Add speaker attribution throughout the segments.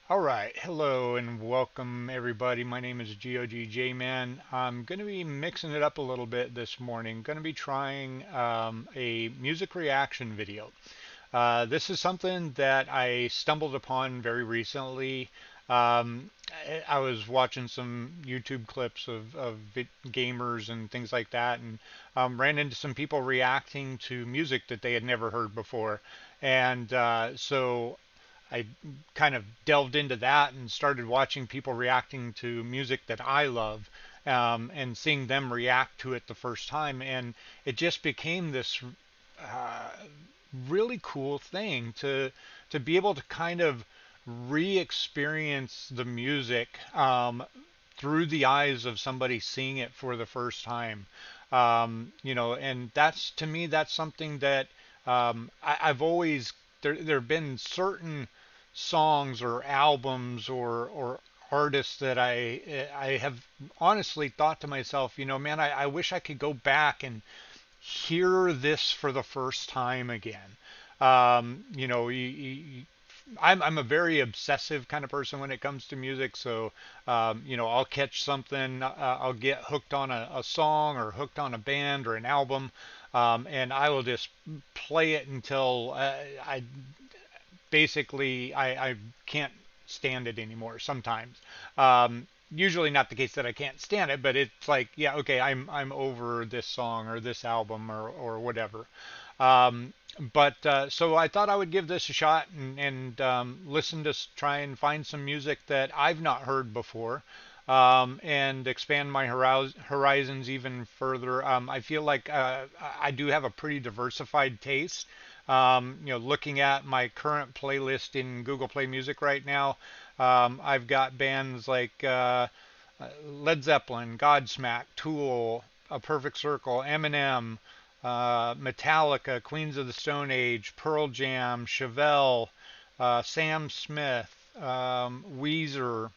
Speaker 1: All right, hello and welcome everybody. My name is GOG Man. I'm going to be mixing it up a little bit this morning. Going to be trying a music reaction video. This is something that I stumbled upon very recently. I was watching some YouTube clips of gamers and things like that, and ran into some people reacting to music that they had never heard before. And so I kind of delved into that and started watching people reacting to music that I love, and seeing them react to it the first time. And it just became this uh, really cool thing to be able to kind of re-experience the music through the eyes of somebody seeing it for the first time. And that's to me that's something that I've always there have been certain songs or albums or artists that I have honestly thought to myself, man, I wish I could go back and hear this for the first time again. I'm a very obsessive kind of person when it comes to music. So, I'll catch something, I'll get hooked on a song or hooked on a band or an album, and I will just play it until I basically I can't stand it anymore sometimes. Usually not the case that I can't stand it, but it's like, yeah, okay, I'm over this song or this album or whatever. Um, but so I thought I would give this a shot and listen to try and find some music that I've not heard before, and expand my horizons even further. I feel like I do have a pretty diversified taste. Looking at my current playlist in Google Play Music right now, I've got bands like Led Zeppelin, Godsmack, Tool, A Perfect Circle, Eminem, Metallica, Queens of the Stone Age, Pearl Jam, Chevelle, Sam Smith, Weezer,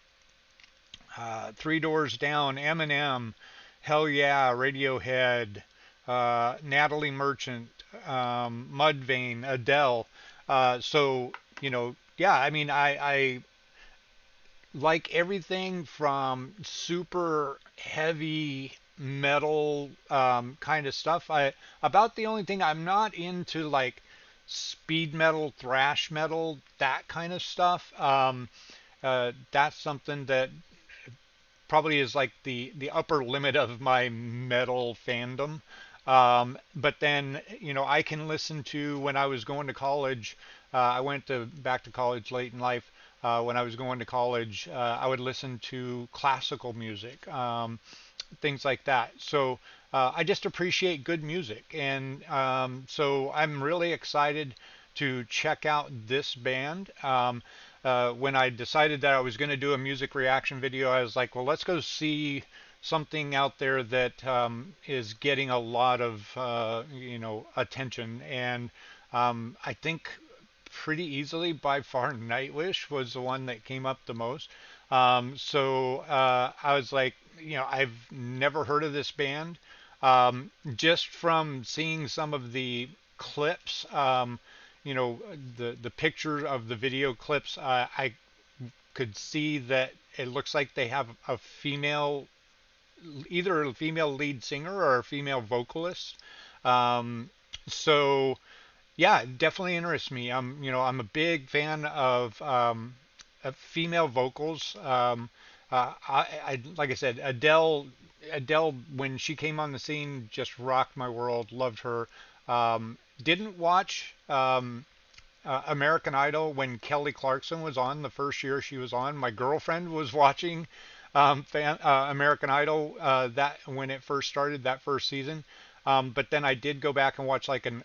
Speaker 1: Three Doors Down, Eminem, Hell Yeah, Radiohead, Natalie Merchant, Mudvayne, Adele. Yeah, I mean, I like everything from super heavy metal kind of stuff. About the only thing I'm not into like speed metal, thrash metal, that kind of stuff. That's something that probably is like the upper limit of my metal fandom. But then, I can listen to when I was going to college. I went to back to college late in life. When I was going to college, I would listen to classical music, things like that. So I just appreciate good music, and so I'm really excited to check out this band. When I decided that I was going to do a music reaction video, I was like, well, let's go see something out there that is getting a lot of attention, and I think pretty easily by far Nightwish was the one that came up the most. So I was like, I've never heard of this band. Just from seeing some of the clips, you know, the picture of the video clips, I could see that it looks like they have a female, either a female lead singer or a female vocalist. Um, so yeah, it definitely interests me. I'm a big fan of female vocals. Like I said, Adele, when she came on the scene, just rocked my world. Loved her. Didn't watch American Idol when Kelly Clarkson was on the first year she was on. My girlfriend was watching American Idol that when it first started that first season. But then I did go back and watch like an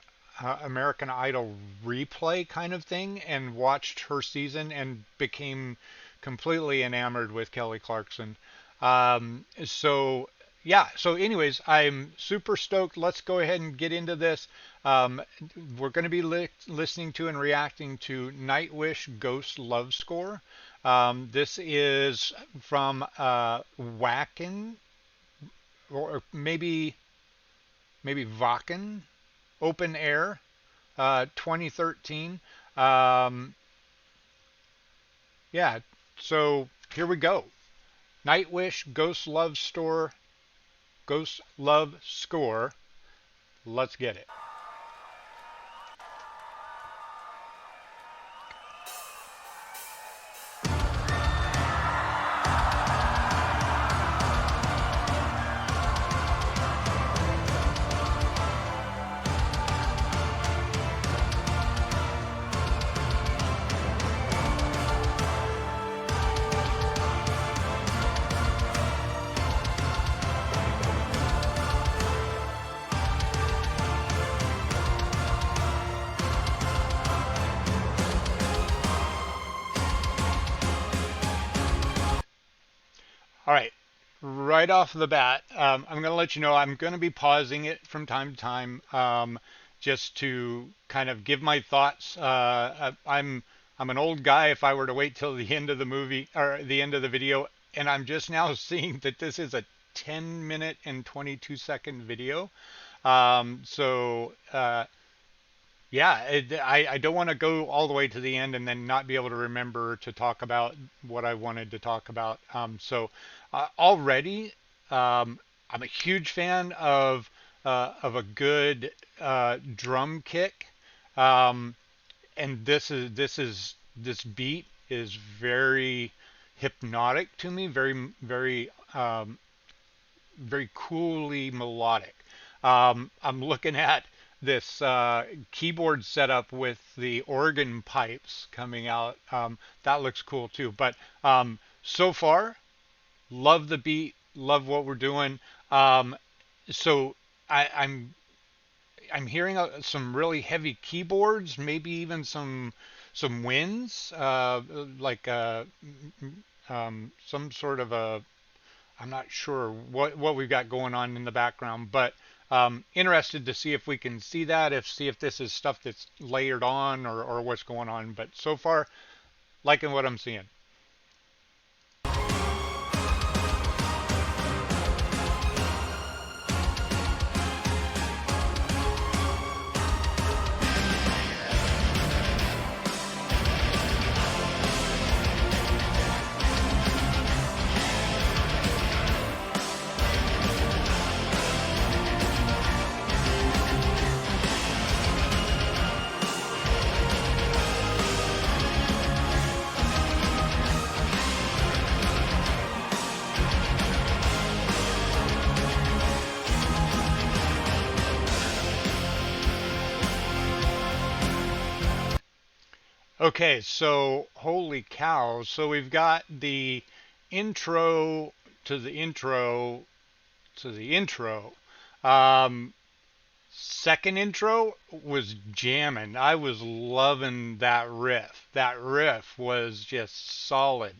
Speaker 1: American Idol replay kind of thing and watched her season and became completely enamored with Kelly Clarkson. So yeah, so anyways, I'm super stoked. Let's go ahead and get into this. Um, we're going to be listening to and reacting to Nightwish Ghost Love Score. This is from Wacken, or maybe Wacken Open Air, 2013. Um, Yeah. So here we go. Nightwish Ghost Love Score. Let's get it. All right, right off the bat, I'm going to let you know I'm going to be pausing it from time to time, just to kind of give my thoughts. I'm an old guy. If I were to wait till the end of the movie or the end of the video, and I'm just now seeing that this is a 10-minute and 22-second video. Yeah, I don't want to go all the way to the end and then not be able to remember to talk about what I wanted to talk about. Already, I'm a huge fan of a good drum kick, um, and this beat is very hypnotic to me, very coolly melodic. I'm looking at this keyboard setup with the organ pipes coming out. That looks cool too. But so far, love the beat, love what we're doing. Um, so I'm hearing some really heavy keyboards, maybe even some winds, like some sort of a, I'm not sure what we've got going on in the background, but interested to see if we can see that, see if this is stuff that's layered on or what's going on. But so far, liking what I'm seeing. Okay, so holy cow. So we've got the intro to the intro to the intro. Um, Second intro was jamming. I was loving that riff. That riff was just solid.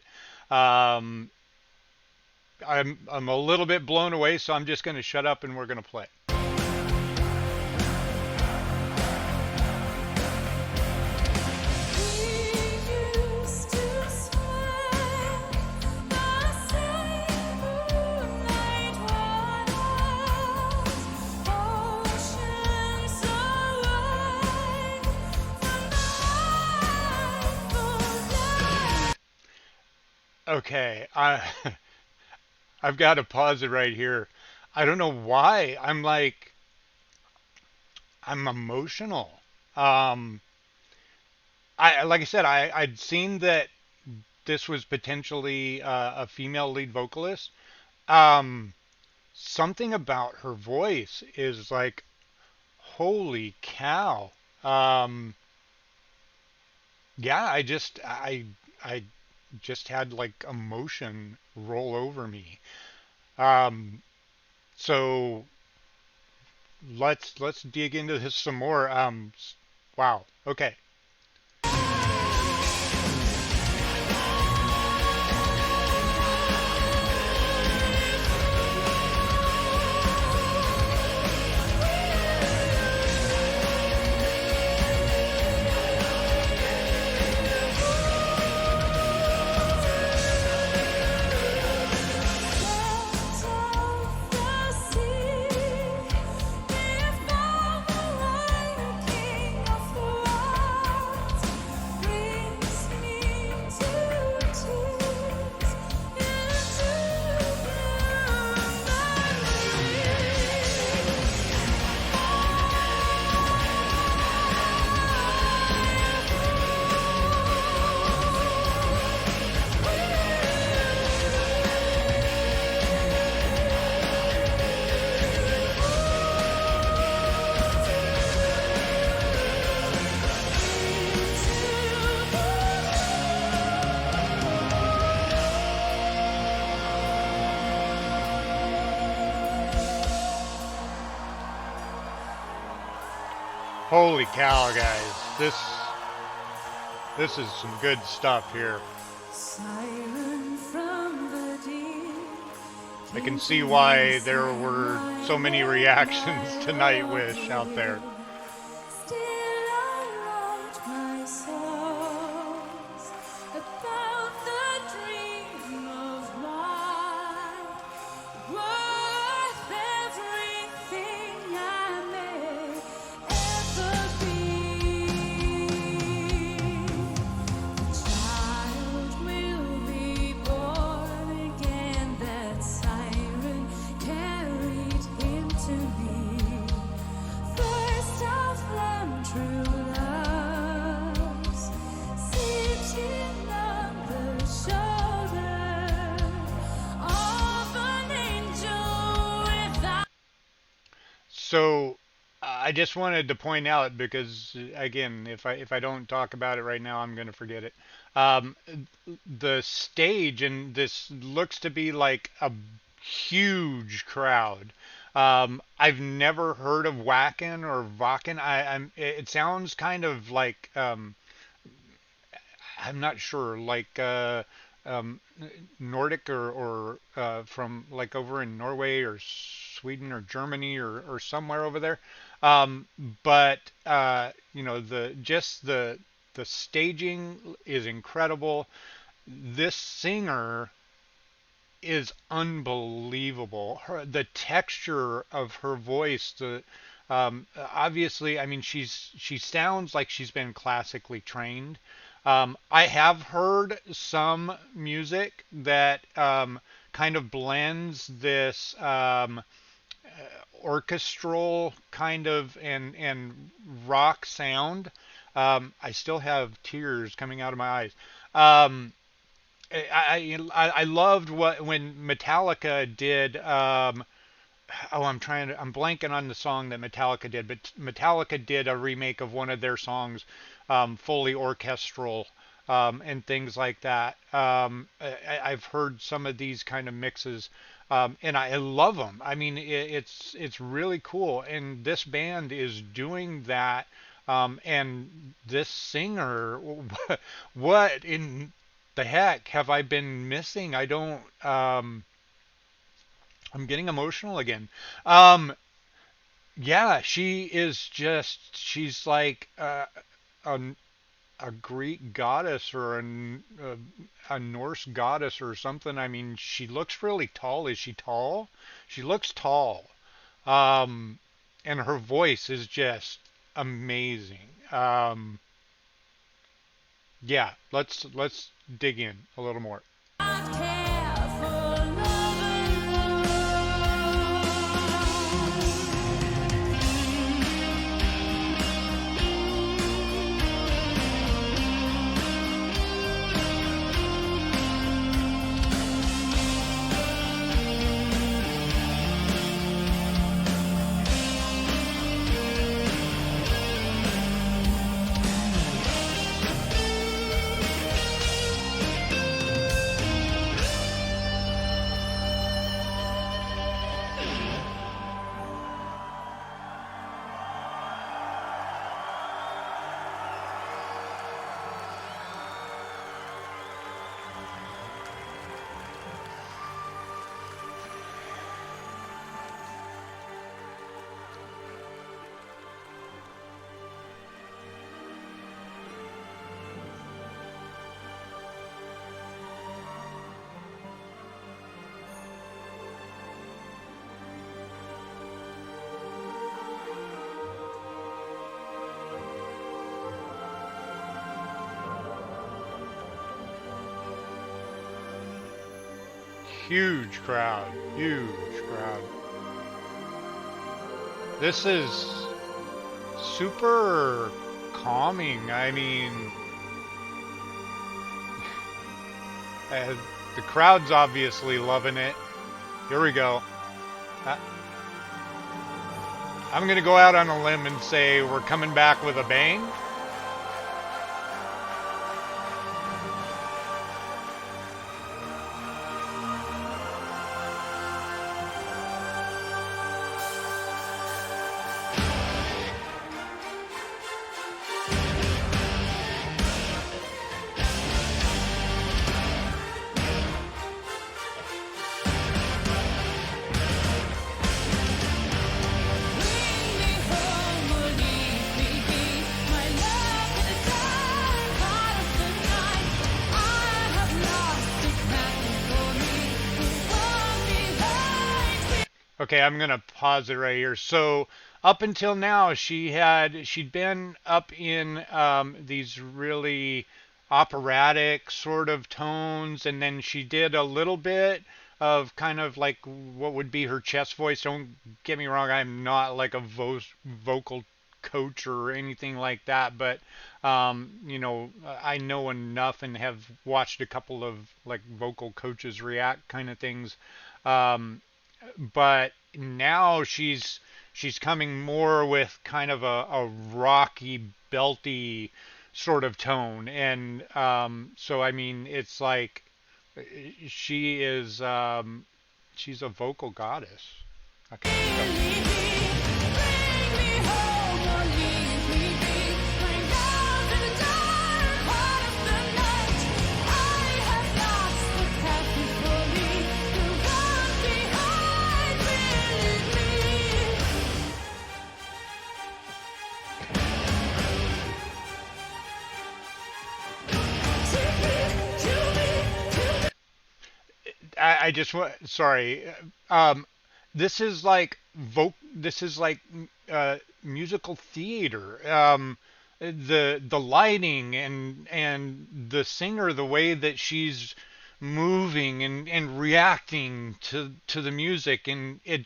Speaker 1: Um, I'm a little bit blown away, so I'm just going to shut up and we're going to play. Okay, I've got to pause it right here. I don't know why. I'm emotional. Um, I like I said, I'd seen that this was potentially a female lead vocalist. Um, Something about her voice is like, holy cow. Um, yeah, I just had like emotion roll over me. Um, so let's dig into this some more. Wow. Okay. Holy cow, guys! This is some good stuff here.
Speaker 2: Siren from the deep
Speaker 1: I can
Speaker 2: came to
Speaker 1: see
Speaker 2: me,
Speaker 1: why there were
Speaker 2: sang
Speaker 1: so many
Speaker 2: my
Speaker 1: reactions to Nightwish out there.
Speaker 2: melody. Still I wrote my songs about the dream of mine, worth everything I may ever be. Child will be born again. That siren carried him to me. First of them true loves, sitting on the shoulder of an angel without.
Speaker 1: So I just wanted to point out because again, if I don't talk about it right now, I'm going to forget it. Um, the stage and this looks to be like a huge crowd. I've never heard of Wacken or Vakken. It sounds kind of like I'm not sure, like Nordic or from like over in Norway or Sweden or Germany or somewhere over there. Um, but you know the staging is incredible. This singer is unbelievable. The texture of her voice, the obviously, I mean, she sounds like she's been classically trained. I have heard some music that kind of blends this orchestral kind of and rock sound. I still have tears coming out of my eyes. Um, I loved what when Metallica did. Oh, I'm blanking on the song that Metallica did, but Metallica did a remake of one of their songs, fully orchestral, and things like that. I've heard some of these kind of mixes, and I love them. I mean, it's really cool, and this band is doing that. And this singer, what in the heck have I been missing? I don't. I'm getting emotional again. Um, yeah, she is just, she's like a, a Greek goddess or a Norse goddess or something. I mean, she looks really tall. Is she tall? She looks tall. Um, and her voice is just amazing. Yeah, let's dig in a little more. Huge crowd, huge crowd. This is super calming. I mean, uh, the crowd's obviously loving it. Here we go. Uh, I'm gonna go out on a limb and say we're coming back with a bang. Okay, I'm gonna pause it right here. So up until now, she'd been up in these really operatic sort of tones, and then she did a little bit of kind of like what would be her chest voice. Don't get me wrong, I'm not like a vocal coach or anything like that, but I know enough and have watched a couple of like vocal coaches react kind of things. Um, but now she's coming more with kind of a rocky, belty sort of tone, and so I mean, it's like she is she's a vocal goddess. Okay, go. I just want sorry. Um, this is like This is like musical theater. The lighting and the singer, the way that she's moving and reacting to the music, and it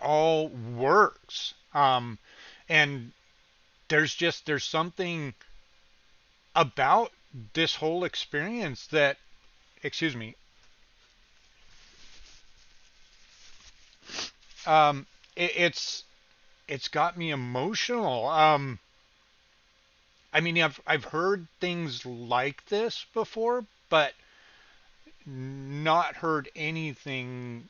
Speaker 1: all works. And there's something about this whole experience that, excuse me, um, it's got me emotional. I mean, I've heard things like this before, but not heard anything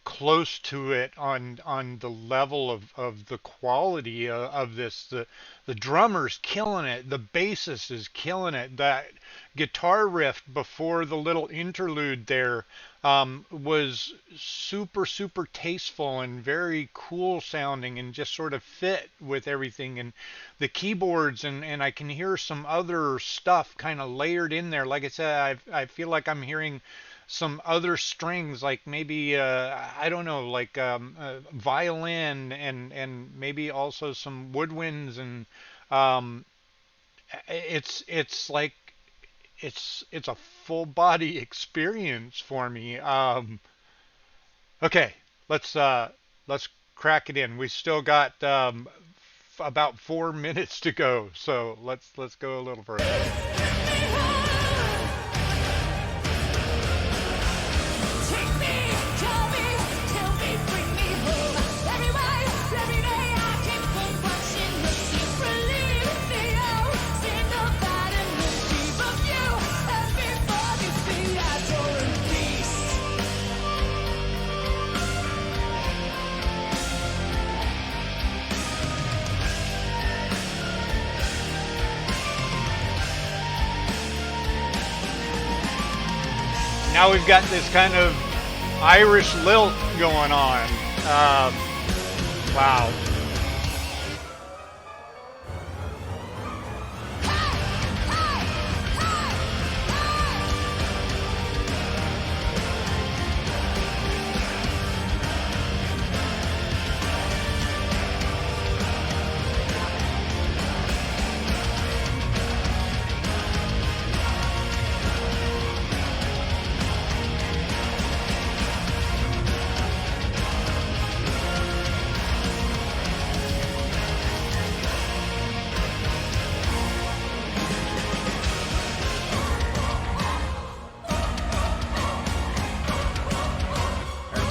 Speaker 1: close to it on the level of the quality of this. The drummer's killing it, the bassist is killing it. That guitar riff before the little interlude there was super tasteful and very cool sounding and just sort of fit with everything. And the keyboards, and I can hear some other stuff kind of layered in there. Like I said, I feel like I'm hearing some other strings, like maybe I don't know, like violin and maybe also some woodwinds, and um, it's like it's a full body experience for me. Okay, let's crack it in. We still got about 4 minutes to go, so let's go a little further. Now we've got this kind of Irish lilt going on. Wow.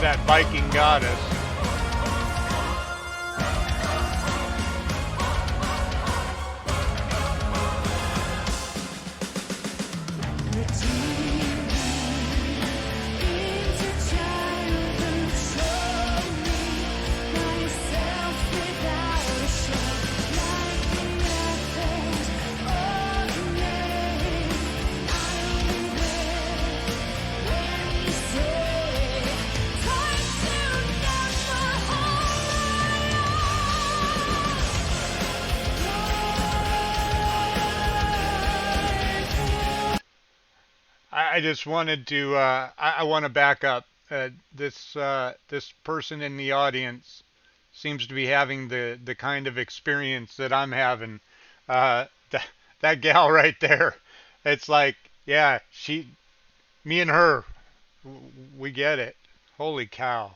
Speaker 1: There's that Viking goddess. I just wanted to. I want to back up. This person in the audience seems to be having the kind of experience that I'm having. That gal right there. It's like, yeah, me and her, we get it. Holy cow.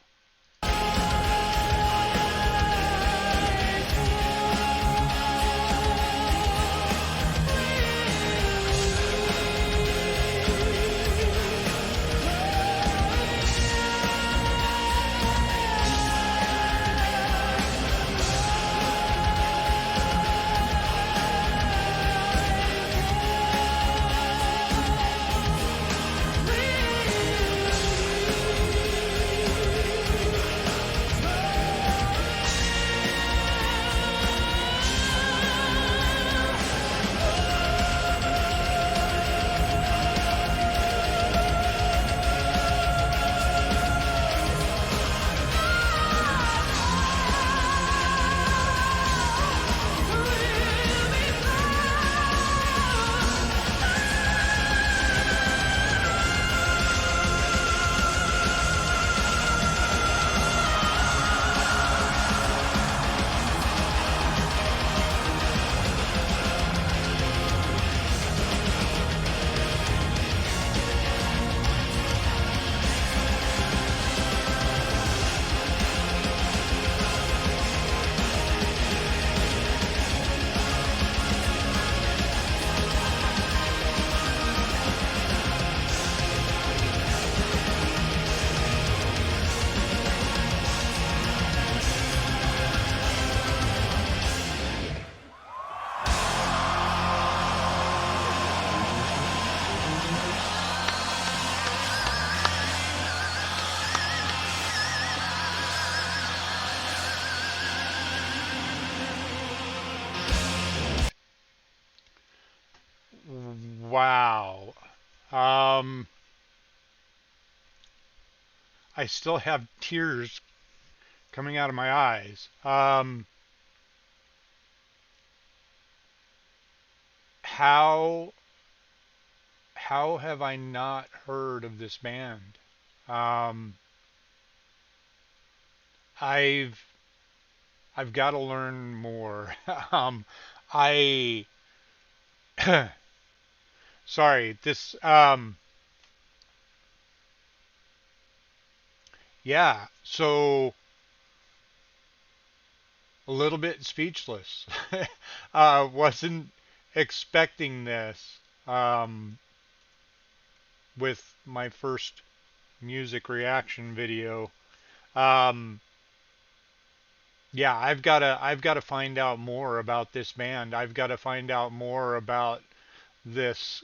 Speaker 1: Wow. Um, I still have tears coming out of my eyes. How how have I not heard of this band? Um, I've I've got to learn more. um, I sorry. This yeah. So a little bit speechless. Wasn't expecting this with my first music reaction video. Um, yeah, I've got to find out more about this band. I've got to find out more about this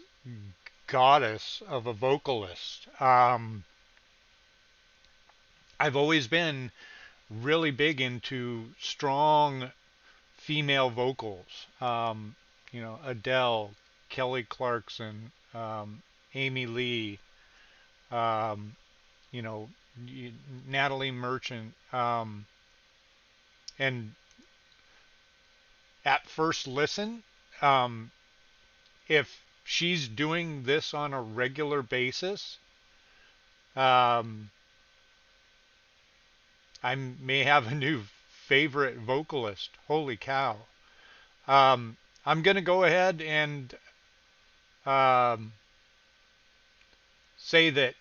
Speaker 1: goddess of a vocalist. I've always been really big into strong female vocals. Adele, Kelly Clarkson, Amy Lee, um, you know, Natalie Merchant, and at first listen, um, if she's doing this on a regular basis, um, I may have a new favorite vocalist. Holy cow. I'm going to go ahead and um, say that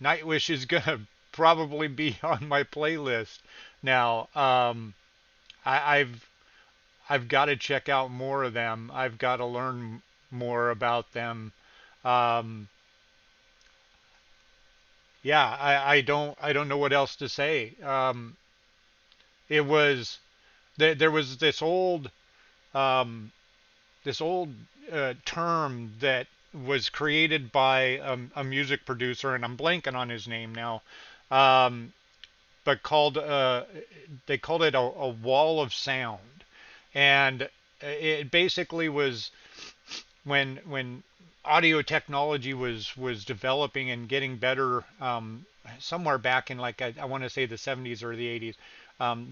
Speaker 1: Nightwish is going to probably be on my playlist now. I've got to check out more of them. I've got to learn more about them. Um, yeah, I don't know what else to say. It was there was um, this old term that was created by a music producer, and I'm blanking on his name now. Um, but they called it a wall of sound, and it basically was when audio technology was developing and getting better, somewhere back in, like, I want to say the 70s or the 80s.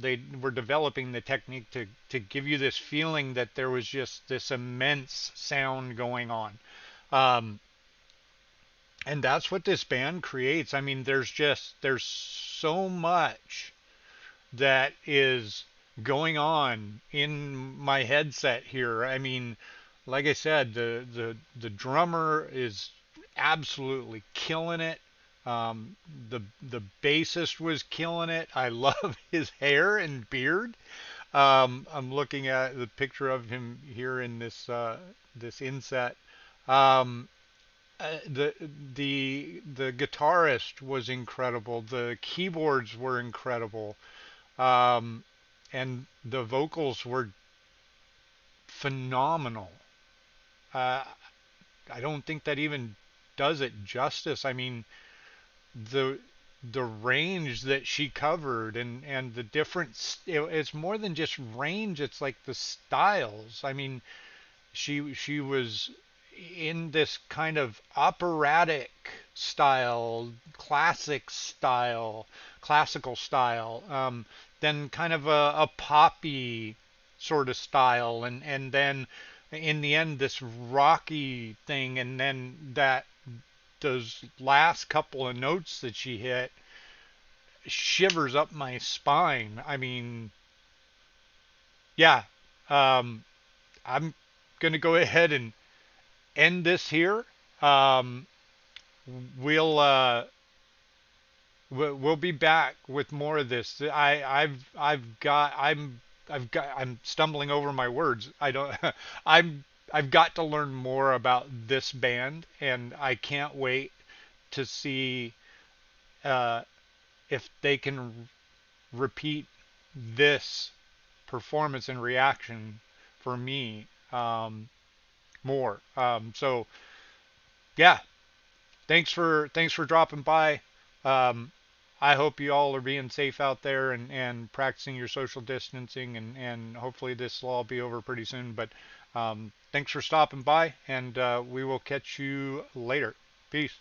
Speaker 1: They were developing the technique to give you this feeling that there was just this immense sound going on. Um, And that's what this band creates. I mean, there's so much that is going on in my headset here. I mean, like I said, the drummer is absolutely killing it. Um, the bassist was killing it. I love his hair and beard. I'm looking at the picture of him here in this inset. Um, the the guitarist was incredible. The keyboards were incredible. Um, and the vocals were phenomenal. Uh, I don't think that even does it justice. I mean, the the range that she covered and the different it's more than just range, it's like the styles. I mean, she was in this kind of operatic style, classical style, then kind of a poppy sort of style, and then in the end this rocky thing, and then that those last couple of notes that she hit shivers up my spine. I mean, yeah, um, I'm gonna go ahead and end this here. Um, we'll we'll be back with more of this. I'm stumbling over my words. I don't I've got to learn more about this band, and I can't wait to see uh, if they can repeat this performance and reaction for me, more. So yeah, thanks for dropping by. Um, I hope you all are being safe out there and practicing your social distancing, and hopefully this will all be over pretty soon. But thanks for stopping by, and we will catch you later. Peace.